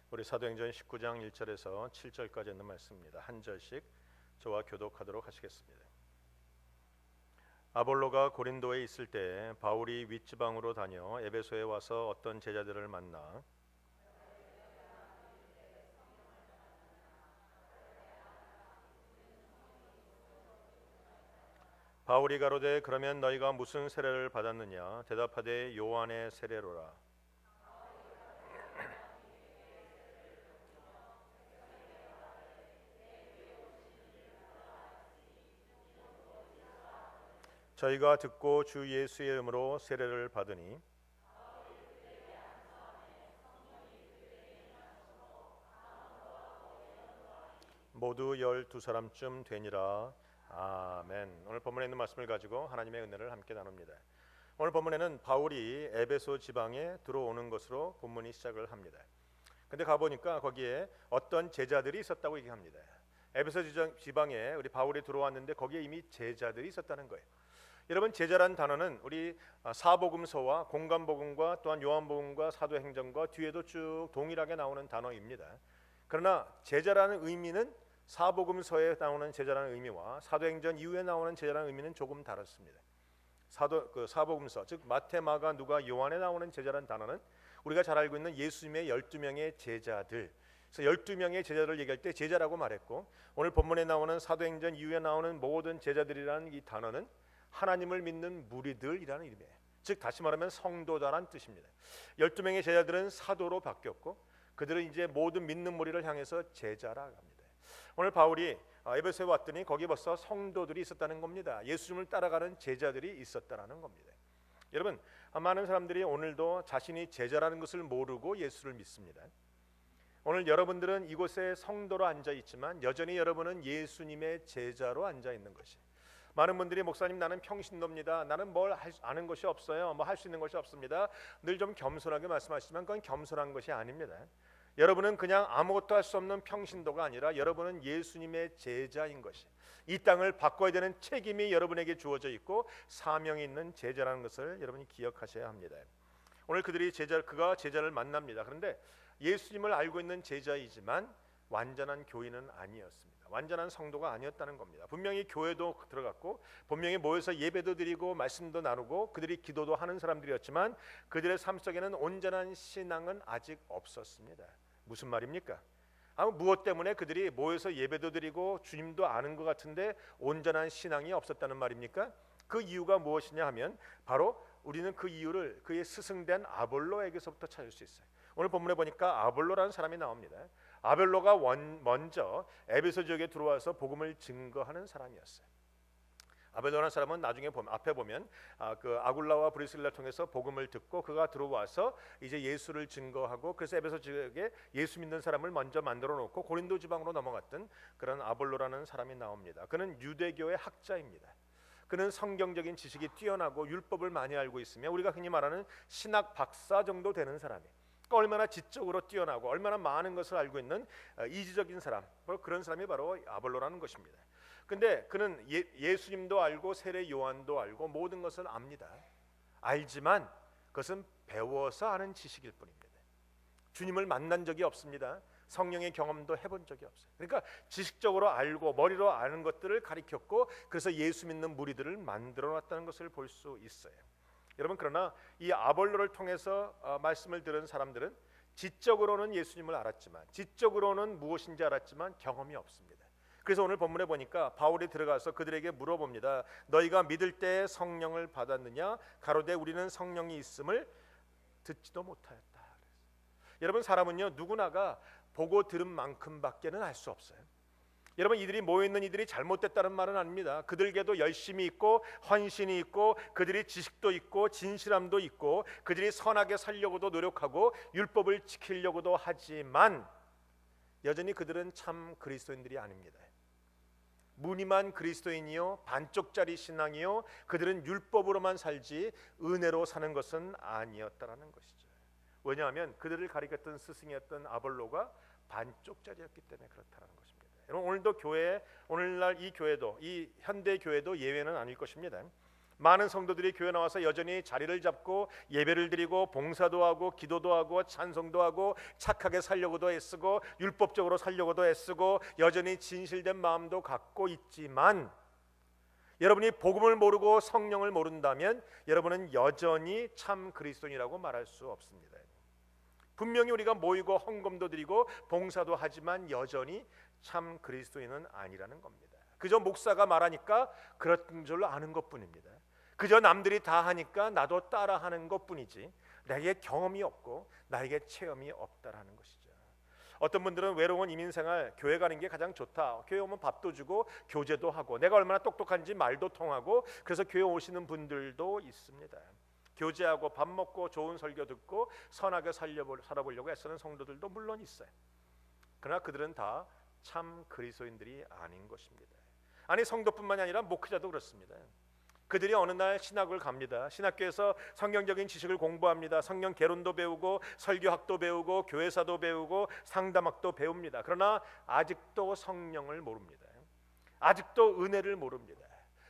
우리 사도행전 19장 1절에서 7절까지 있는 말씀입니다. 한 절씩 저와 교독하도록 하시겠습니다. 아볼로가 고린도에 있을 때 바울이 윗지방으로 다녀 에베소에 와서 어떤 제자들을 만나 바울이 가로되 그러면 너희가 무슨 세례를 받았느냐? 대답하되 요한의 세례로라. 저희가 듣고 주 예수의 이름으로 세례를 받으니 모두 12사람쯤 되니라. 아멘. 오늘 본문에 있는 말씀을 가지고 하나님의 은혜를 함께 나눕니다. 오늘 본문에는 바울이 에베소 지방에 들어오는 것으로 본문이 시작을 합니다. 근데 가보니까 거기에 어떤 제자들이 있었다고 얘기합니다. 에베소 지방에 우리 바울이 들어왔는데 거기에 이미 제자들이 있었다는 거예요. 여러분, 제자란 단어는 우리 사복음서와 공간복음과 또한 요한복음과 사도행전과 뒤에도 쭉 동일하게 나오는 단어입니다. 그러나 제자라는 의미는 사복음서에 나오는 제자라는 의미와 사도행전 이후에 나오는 제자라는 의미는 조금 다릅니다. 사복음서, 즉 마태, 마가, 누가, 요한에 나오는 제자라는 단어는 우리가 잘 알고 있는 예수님의 12명의 제자들, 그래서 12명의 제자들을 얘기할 때 제자라고 말했고, 오늘 본문에 나오는 사도행전 이후에 나오는 모든 제자들이라는 이 단어는 하나님을 믿는 무리들이라는 의미예요. 즉 다시 말하면 성도다라는 뜻입니다. 12명의 제자들은 사도로 바뀌었고 그들은 이제 모든 믿는 무리를 향해서 제자라 합니다. 오늘 바울이 에베소에 왔더니 거기 벌써 성도들이 있었다는 겁니다. 예수님을 따라가는 제자들이 있었다는 겁니다. 여러분, 많은 사람들이 오늘도 자신이 제자라는 것을 모르고 예수를 믿습니다. 오늘 여러분들은 이곳에 성도로 앉아 있지만 여전히 여러분은 예수님의 제자로 앉아 있는 것이. 많은 분들이 목사님 나는 평신도입니다. 나는 뭘 아는 것이 없어요. 뭐 할 수 있는 것이 없습니다. 늘 좀 겸손하게 말씀하시지만 그건 겸손한 것이 아닙니다. 여러분은 그냥 아무것도 할 수 없는 평신도가 아니라 여러분은 예수님의 제자인 것이, 이 땅을 바꿔야 되는 책임이 여러분에게 주어져 있고 사명이 있는 제자라는 것을 여러분이 기억하셔야 합니다. 오늘 그가 제자를 만납니다. 그런데 예수님을 알고 있는 제자이지만 완전한 교인은 아니었습니다. 완전한 성도가 아니었다는 겁니다. 분명히 교회도 들어갔고 분명히 모여서 예배도 드리고 말씀도 나누고 그들이 기도도 하는 사람들이었지만 그들의 삶 속에는 온전한 신앙은 아직 없었습니다. 무슨 말입니까? 무엇 때문에 그들이 모여서 예배도 드리고 주님도 아는 것 같은데 온전한 신앙이 없었다는 말입니까? 그 이유가 무엇이냐 하면 바로 우리는 그 이유를 그의 스승된 아볼로에게서부터 찾을 수 있어요. 오늘 본문에 보니까 아볼로라는 사람이 나옵니다. 아볼로가 먼저 에베소 지역에 들어와서 복음을 증거하는 사람이었어요. 아볼로라는 사람은 나중에 앞에 보면 그 아굴라와 브리스길라를 통해서 복음을 듣고 그가 들어와서 이제 예수를 증거하고 그래서 에베소 지역에 예수 믿는 사람을 먼저 만들어 놓고 고린도 지방으로 넘어갔던 그런 아볼로라는 사람이 나옵니다. 그는 유대교의 학자입니다. 그는 성경적인 지식이 뛰어나고 율법을 많이 알고 있으며 우리가 흔히 말하는 신학 박사 정도 되는 사람이에요. 그러니까 얼마나 지적으로 뛰어나고 얼마나 많은 것을 알고 있는 이지적인 사람, 바로 그런 사람이 바로 아볼로라는 것입니다. 근데 그는 예수님도 알고 세례 요한도 알고 모든 것을 압니다. 알지만 그것은 배워서 아는 지식일 뿐입니다. 주님을 만난 적이 없습니다. 성령의 경험도 해본 적이 없어요. 그러니까 지식적으로 알고 머리로 아는 것들을 가리켰고 그래서 예수 믿는 무리들을 만들어 놨다는 것을 볼 수 있어요. 여러분, 그러나 이 아볼로를 통해서 말씀을 들은 사람들은 지적으로는 예수님을 알았지만 지적으로는 무엇인지 알았지만 경험이 없습니다. 그래서 오늘 본문에 보니까 바울이 들어가서 그들에게 물어봅니다. 너희가 믿을 때 성령을 받았느냐? 가로되 우리는 성령이 있음을 듣지도 못하였다. 여러분, 사람은요 누구나가 보고 들은 만큼밖에는 알 수 없어요. 여러분, 이들이 모여있는 이들이 잘못됐다는 말은 아닙니다. 그들에게도 열심이 있고 헌신이 있고 그들이 지식도 있고 진실함도 있고 그들이 선하게 살려고도 노력하고 율법을 지키려고도 하지만 여전히 그들은 참 그리스도인들이 아닙니다. 무늬만 그리스도인이요 반쪽짜리 신앙이요 그들은 율법으로만 살지 은혜로 사는 것은 아니었다라는 것이죠. 왜냐하면 그들을 가리켰던 스승이었던 아볼로가 반쪽짜리였기 때문에 그렇다는 것입니다. 여러분, 오늘도 오늘날 이 교회도 이 현대 교회도 예외는 아닐 것입니다. 많은 성도들이 교회 나와서 여전히 자리를 잡고 예배를 드리고 봉사도 하고 기도도 하고 찬송도 하고 착하게 살려고도 애쓰고 율법적으로 살려고도 애쓰고 여전히 진실된 마음도 갖고 있지만, 여러분이 복음을 모르고 성령을 모른다면 여러분은 여전히 참 그리스도인이라고 말할 수 없습니다. 분명히 우리가 모이고 헌금도 드리고 봉사도 하지만 여전히 참 그리스도인은 아니라는 겁니다. 그저 목사가 말하니까 그런 줄 아는 것뿐입니다. 그저 남들이 다 하니까 나도 따라하는 것뿐이지 나에게 경험이 없고 나에게 체험이 없다라는 것이죠. 어떤 분들은 외로운 이민생활, 교회 가는 게 가장 좋다, 교회 오면 밥도 주고 교제도 하고 내가 얼마나 똑똑한지 말도 통하고 그래서 교회 오시는 분들도 있습니다. 교제하고 밥 먹고 좋은 설교 듣고 선하게 살아보려고 애쓰는 성도들도 물론 있어요. 그러나 그들은 다 참 그리스도인들이 아닌 것입니다. 아니, 성도뿐만이 아니라 목회자도 그렇습니다. 그들이 어느 날 신학을 갑니다. 신학교에서 성경적인 지식을 공부합니다. 성경 개론도 배우고 설교학도 배우고 교회사도 배우고 상담학도 배웁니다. 그러나 아직도 성령을 모릅니다. 아직도 은혜를 모릅니다.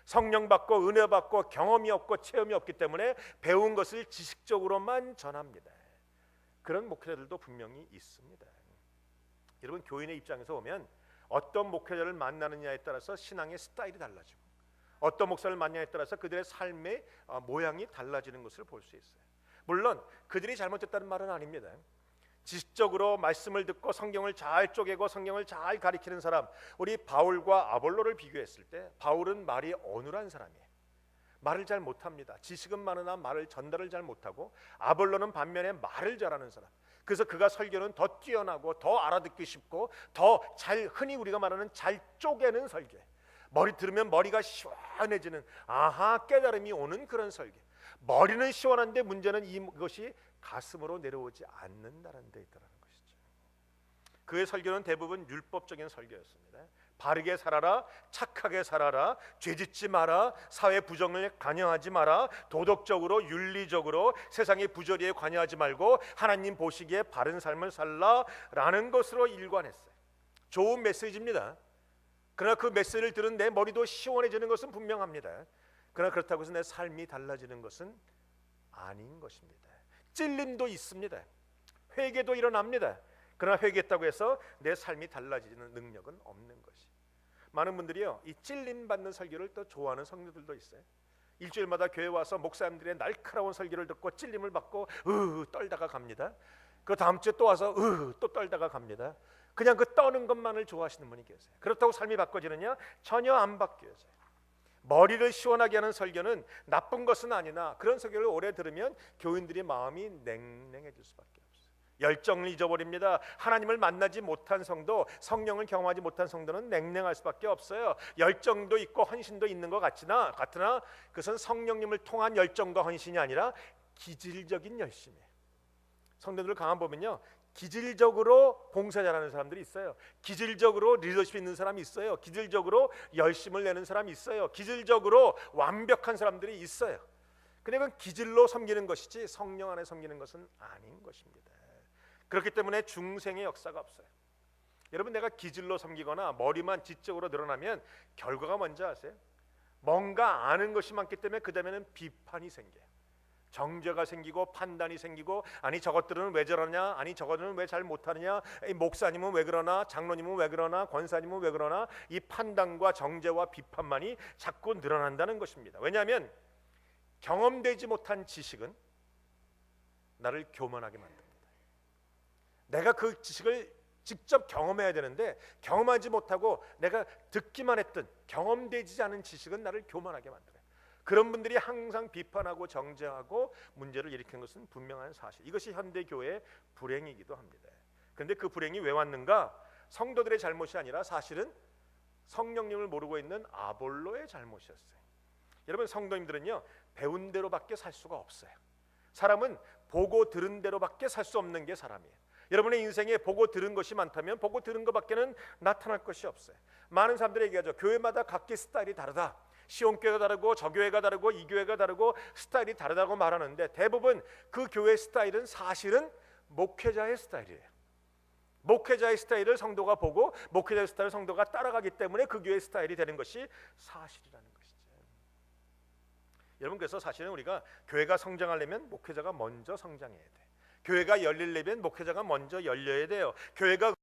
성령 받고 은혜 받고 경험이 없고 체험이 없기 때문에 배운 것을 지식적으로만 전합니다. 그런 목회자들도 분명히 있습니다. 여러분, 교인의 입장에서 보면 어떤 목회자를 만나느냐에 따라서 신앙의 스타일이 달라지고 어떤 목사를 만나냐에 따라서 그들의 삶의 모양이 달라지는 것을 볼 수 있어요. 물론 그들이 잘못됐다는 말은 아닙니다. 지식적으로 말씀을 듣고 성경을 잘 쪼개고 성경을 잘 가리키는 사람, 우리 바울과 아볼로를 비교했을 때 바울은 말이 어눌한 사람이에요. 말을 잘 못합니다. 지식은 많으나 말을 전달을 잘 못하고, 아볼로는 반면에 말을 잘하는 사람. 그래서 그가 설교는 더 뛰어나고 더 알아듣기 쉽고 더 잘, 흔히 우리가 말하는 잘 쪼개는 설교, 머리 들으면 머리가 시원해지는, 아하, 깨달음이 오는 그런 설교. 머리는 시원한데 문제는 이것이 가슴으로 내려오지 않는다는 데 있다는 것이죠. 그의 설교는 대부분 율법적인 설교였습니다. 바르게 살아라, 착하게 살아라, 죄짓지 마라, 사회 부정을 관여하지 마라, 도덕적으로 윤리적으로 세상의 부조리에 관여하지 말고 하나님 보시기에 바른 삶을 살라라는 것으로 일관했어요. 좋은 메시지입니다. 그러나 그 메시지를 들은 내 머리도 시원해지는 것은 분명합니다. 그러나 그렇다고 해서 내 삶이 달라지는 것은 아닌 것입니다. 찔림도 있습니다. 회개도 일어납니다. 그러나 회개했다고 해서 내 삶이 달라지는 능력은 없는 것이. 많은 분들이요, 이 찔림 받는 설교를 또 좋아하는 성도들도 있어요. 일주일마다 교회 와서 목사님들의 날카로운 설교를 듣고 찔림을 받고 떨다가 갑니다. 그 다음 주에 또 와서 또 떨다가 갑니다. 그냥 그 떠는 것만을 좋아하시는 분이 계세요. 그렇다고 삶이 바꿔지느냐? 전혀 안 바뀌어져요. 머리를 시원하게 하는 설교는 나쁜 것은 아니나 그런 설교를 오래 들으면 교인들의 마음이 냉랭해질 수밖에 없어요. 열정을 잊어버립니다. 하나님을 만나지 못한 성도, 성령을 경험하지 못한 성도는 냉랭할 수밖에 없어요. 열정도 있고 헌신도 있는 것 같으나 그것은 성령님을 통한 열정과 헌신이 아니라 기질적인 열심이에요. 성도들 강한 보면요, 기질적으로 봉사 잘하는 사람들이 있어요. 기질적으로 리더십 있는 사람이 있어요. 기질적으로 열심을 내는 사람이 있어요. 기질적으로 완벽한 사람들이 있어요. 근데 그건 기질로 섬기는 것이지 성령 안에 섬기는 것은 아닌 것입니다. 그렇기 때문에 중생의 역사가 없어요. 여러분, 내가 기질로 섬기거나 머리만 지적으로 늘어나면 결과가 뭔지 아세요? 뭔가 아는 것이 많기 때문에 그 다음에는 비판이 생겨요. 정죄가 생기고 판단이 생기고, 아니 저것들은 왜 저러냐, 아니 저것들은 왜 잘 못하느냐, 이 목사님은 왜 그러나, 장로님은 왜 그러나, 권사님은 왜 그러나, 이 판단과 정죄와 비판만이 자꾸 늘어난다는 것입니다. 왜냐하면 경험되지 못한 지식은 나를 교만하게 만듭니다. 내가 그 지식을 직접 경험해야 되는데 경험하지 못하고 내가 듣기만 했던 경험되지 않은 지식은 나를 교만하게 만들어요. 그런 분들이 항상 비판하고 정죄하고 문제를 일으키는 것은 분명한 사실. 이것이 현대 교회의 불행이기도 합니다. 그런데 그 불행이 왜 왔는가? 성도들의 잘못이 아니라 사실은 성령님을 모르고 있는 아볼로의 잘못이었어요. 여러분, 성도님들은요, 배운 대로밖에 살 수가 없어요. 사람은 보고 들은 대로밖에 살 수 없는 게 사람이에요. 여러분의 인생에 보고 들은 것이 많다면 보고 들은 것밖에는 나타날 것이 없어요. 많은 사람들이 얘기하죠. 교회마다 각기 스타일이 다르다. 시온교회가 다르고 저 교회가 다르고 이 교회가 다르고 스타일이 다르다고 말하는데, 대부분 그 교회 스타일은 사실은 목회자의 스타일이에요. 목회자의 스타일을 성도가 보고 목회자의 스타일을 성도가 따라가기 때문에 그 교회의 스타일이 되는 것이 사실이라는 것이죠. 여러분, 그래서 사실은 우리가 교회가 성장하려면 목회자가 먼저 성장해야 돼. 교회가 열리려면 목회자가 먼저 열려야 돼요. 교회가